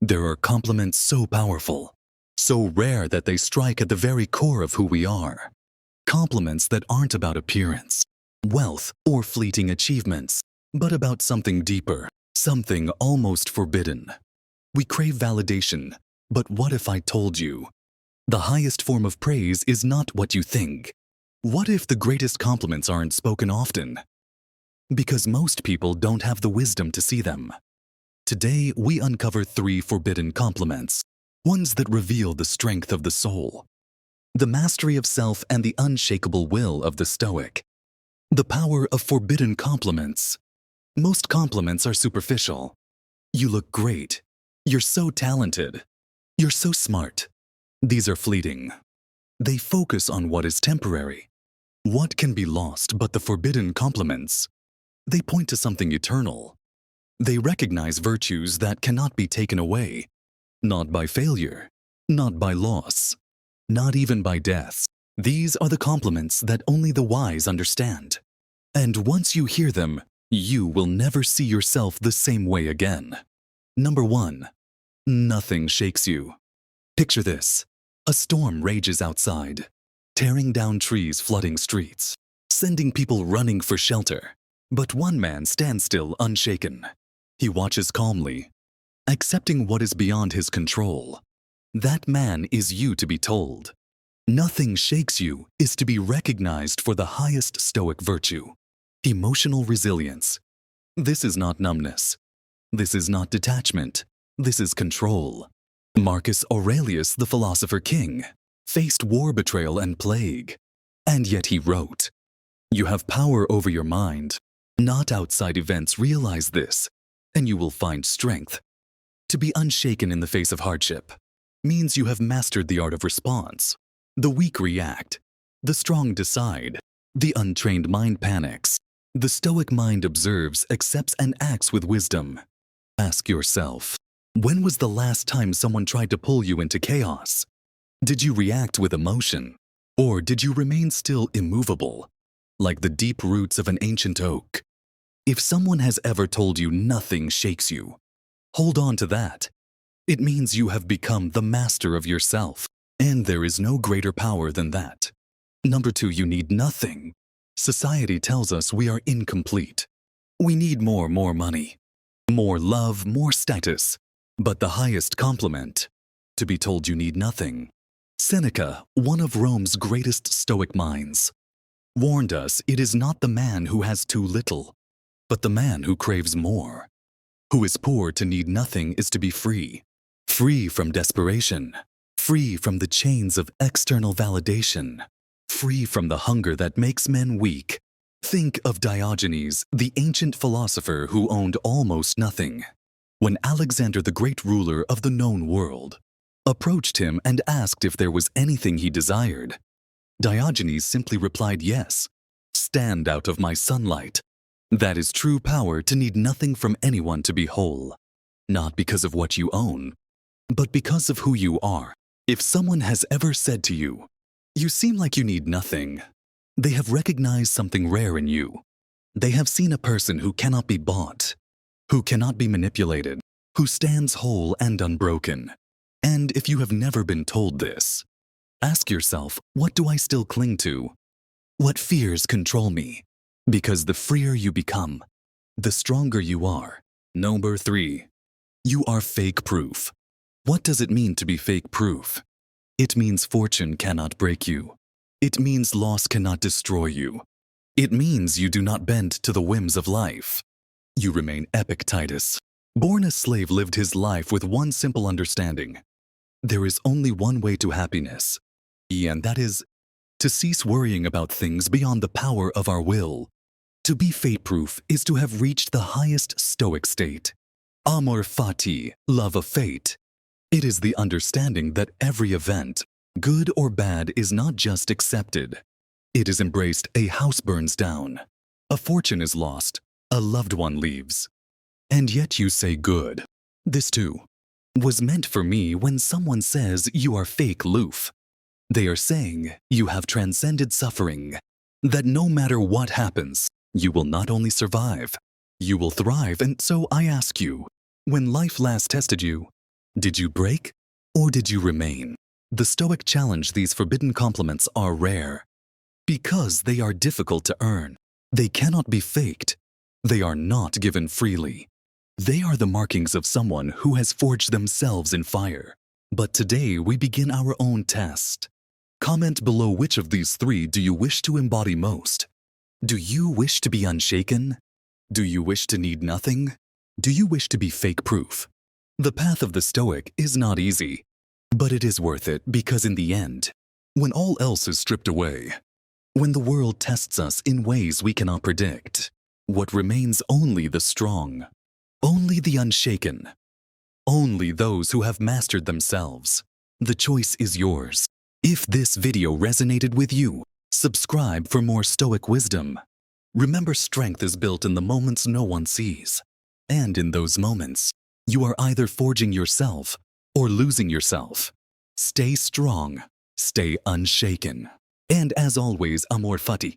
There are compliments so powerful, so rare that they strike at the very core of who we are. Compliments that aren't about appearance, wealth, or fleeting achievements, but about something deeper, something almost forbidden. We crave validation, but what if I told you? The highest form of praise is not what you think. What if the greatest compliments aren't spoken often? Because most people don't have the wisdom to see them. Today, we uncover 3 forbidden compliments, ones that reveal the strength of the soul, the mastery of self, and the unshakable will of the Stoic. The power of forbidden compliments. Most compliments are superficial. You look great. You're so talented. You're so smart. These are fleeting. They focus on what is temporary. What can be lost but the forbidden compliments? They point to something eternal. They recognize virtues that cannot be taken away, not by failure, not by loss, not even by death. These are the compliments that only the wise understand. And once you hear them, you will never see yourself the same way again. Number 1. Nothing shakes you. Picture this. A storm rages outside, tearing down trees, flooding streets, sending people running for shelter. But one man stands still, unshaken. He watches calmly, accepting what is beyond his control. That man is you, to be told. Nothing shakes you is to be recognized for the highest Stoic virtue, emotional resilience. This is not numbness. This is not detachment. This is control. Marcus Aurelius, the philosopher king, faced war, betrayal, and plague. And yet he wrote, "You have power over your mind, not outside events. Realize this, and you will find strength." To be unshaken in the face of hardship means you have mastered the art of response. The weak react. The strong decide. The untrained mind panics. The Stoic mind observes, accepts, and acts with wisdom. Ask yourself, when was the last time someone tried to pull you into chaos? Did you react with emotion? Or did you remain still, immovable, like the deep roots of an ancient oak? If someone has ever told you nothing shakes you, hold on to that. It means you have become the master of yourself, and there is no greater power than that. Number 2, you need nothing. Society tells us we are incomplete. We need more money, more love, more status. But the highest compliment, to be told you need nothing. Seneca, one of Rome's greatest Stoic minds, warned us it is not the man who has too little, but the man who craves more. Who is poor to need nothing is to be free. Free from desperation. Free from the chains of external validation. Free from the hunger that makes men weak. Think of Diogenes, the ancient philosopher who owned almost nothing. When Alexander, the great ruler of the known world, approached him and asked if there was anything he desired, Diogenes simply replied, "Yes. Stand out of my sunlight." That is true power, to need nothing from anyone to be whole. Not because of what you own, but because of who you are. If someone has ever said to you, "You seem like you need nothing," they have recognized something rare in you. They have seen a person who cannot be bought, who cannot be manipulated, who stands whole and unbroken. And if you have never been told this, ask yourself, what do I still cling to? What fears control me? Because the freer you become, the stronger you are. Number 3, you are fake proof. What does it mean to be fake proof? It means fortune cannot break you. It means loss cannot destroy you. It means you do not bend to the whims of life. You remain Epictetus. Born a slave, lived his life with one simple understanding. There is only one way to happiness, and that is to cease worrying about things beyond the power of our will. To be fate-proof is to have reached the highest Stoic state. Amor fati, love of fate. It is the understanding that every event, good or bad, is not just accepted. It is embraced. A house burns down. A fortune is lost. A loved one leaves. And yet you say, "Good. This too was meant for me." When someone says you are fake loof, they are saying you have transcended suffering, that no matter what happens, you will not only survive, you will thrive. And so I ask you, when life last tested you, Did you break, or did you remain? The Stoic challenge these forbidden compliments are rare because they are difficult to earn. They cannot be faked. They are not given freely. They are the markings of someone who has forged themselves in fire. But today we begin our own test. Comment below which of these three do you wish to embody most? Do you wish to be unshaken? Do you wish to need nothing? Do you wish to be fake-proof? The path of the Stoic is not easy, but it is worth it because in the end, when all else is stripped away, when the world tests us in ways we cannot predict, what remains only the strong, only the unshaken, only those who have mastered themselves. The choice is yours. If this video resonated with you, subscribe for more Stoic wisdom. Remember, strength is built in the moments no one sees. And in those moments, you are either forging yourself or losing yourself. Stay strong, stay unshaken. And as always, amor fati.